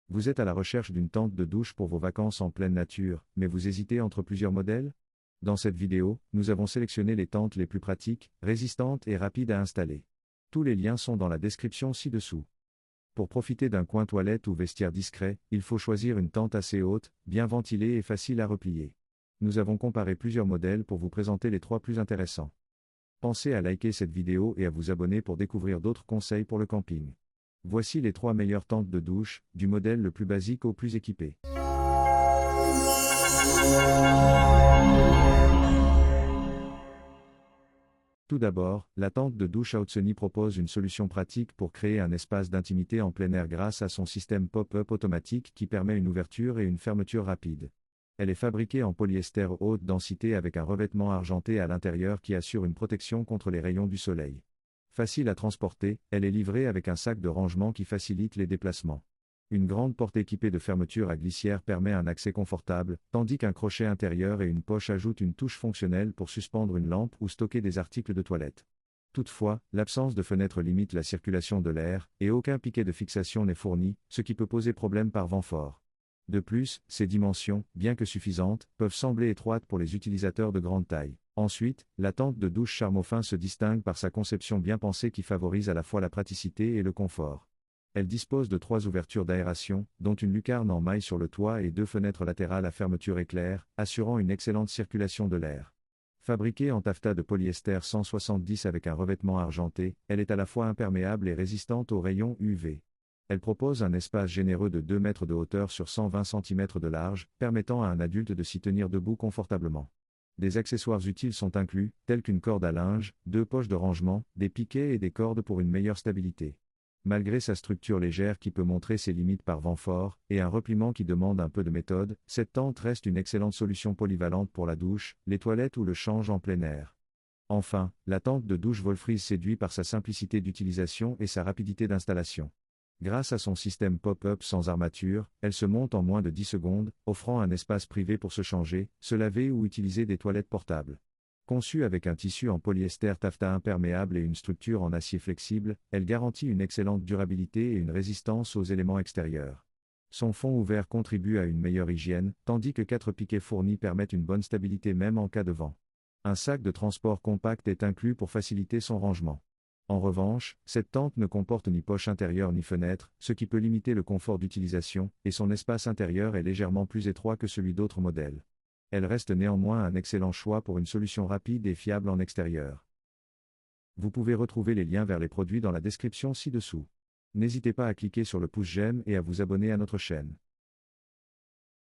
Vous êtes à la recherche d'une tente de douche pour vos vacances en pleine nature, mais vous hésitez entre plusieurs modèles? Dans cette vidéo, nous avons sélectionné les tentes les plus pratiques, résistantes et rapides à installer. Tous les liens sont dans la description ci-dessous. Pour profiter d'un coin toilette ou vestiaire discret, il faut choisir une tente assez haute, bien ventilée et facile à replier. Nous avons comparé plusieurs modèles pour vous présenter les 3 plus intéressants. Pensez à liker cette vidéo et à vous abonner pour découvrir d'autres conseils pour le camping. Voici les 3 meilleures tentes de douche, du modèle le plus basique au plus équipé. Tout d'abord, la tente de douche Outsony propose une solution pratique pour créer un espace d'intimité en plein air grâce à son système pop-up automatique qui permet une ouverture et une fermeture rapide. Elle est fabriquée en polyester haute densité avec un revêtement argenté à l'intérieur qui assure une protection contre les rayons du soleil. Facile à transporter, elle est livrée avec un sac de rangement qui facilite les déplacements. Une grande porte équipée de fermeture à glissière permet un accès confortable, tandis qu'un crochet intérieur et une poche ajoutent une touche fonctionnelle pour suspendre une lampe ou stocker des articles de toilette. Toutefois, l'absence de fenêtre limite la circulation de l'air, et aucun piquet de fixation n'est fourni, ce qui peut poser problème par vent fort. De plus, ses dimensions, bien que suffisantes, peuvent sembler étroites pour les utilisateurs de grande taille. Ensuite, la tente de douche Charmofin se distingue par sa conception bien pensée qui favorise à la fois la praticité et le confort. Elle dispose de 3 ouvertures d'aération, dont une lucarne en maille sur le toit et 2 fenêtres latérales à fermeture éclair, assurant une excellente circulation de l'air. Fabriquée en taffetas de polyester 170 avec un revêtement argenté, elle est à la fois imperméable et résistante aux rayons UV. Elle propose un espace généreux de 2 mètres de hauteur sur 120 cm de large, permettant à un adulte de s'y tenir debout confortablement. Des accessoires utiles sont inclus, tels qu'une corde à linge, 2 poches de rangement, des piquets et des cordes pour une meilleure stabilité. Malgré sa structure légère qui peut montrer ses limites par vent fort, et un repliement qui demande un peu de méthode, cette tente reste une excellente solution polyvalente pour la douche, les toilettes ou le change en plein air. Enfin, la tente de douche Volfreeze séduit par sa simplicité d'utilisation et sa rapidité d'installation. Grâce à son système pop-up sans armature, elle se monte en moins de 10 secondes, offrant un espace privé pour se changer, se laver ou utiliser des toilettes portables. Conçue avec un tissu en polyester taffetas imperméable et une structure en acier flexible, elle garantit une excellente durabilité et une résistance aux éléments extérieurs. Son fond ouvert contribue à une meilleure hygiène, tandis que 4 piquets fournis permettent une bonne stabilité même en cas de vent. Un sac de transport compact est inclus pour faciliter son rangement. En revanche, cette tente ne comporte ni poche intérieure ni fenêtre, ce qui peut limiter le confort d'utilisation, et son espace intérieur est légèrement plus étroit que celui d'autres modèles. Elle reste néanmoins un excellent choix pour une solution rapide et fiable en extérieur. Vous pouvez retrouver les liens vers les produits dans la description ci-dessous. N'hésitez pas à cliquer sur le pouce j'aime et à vous abonner à notre chaîne.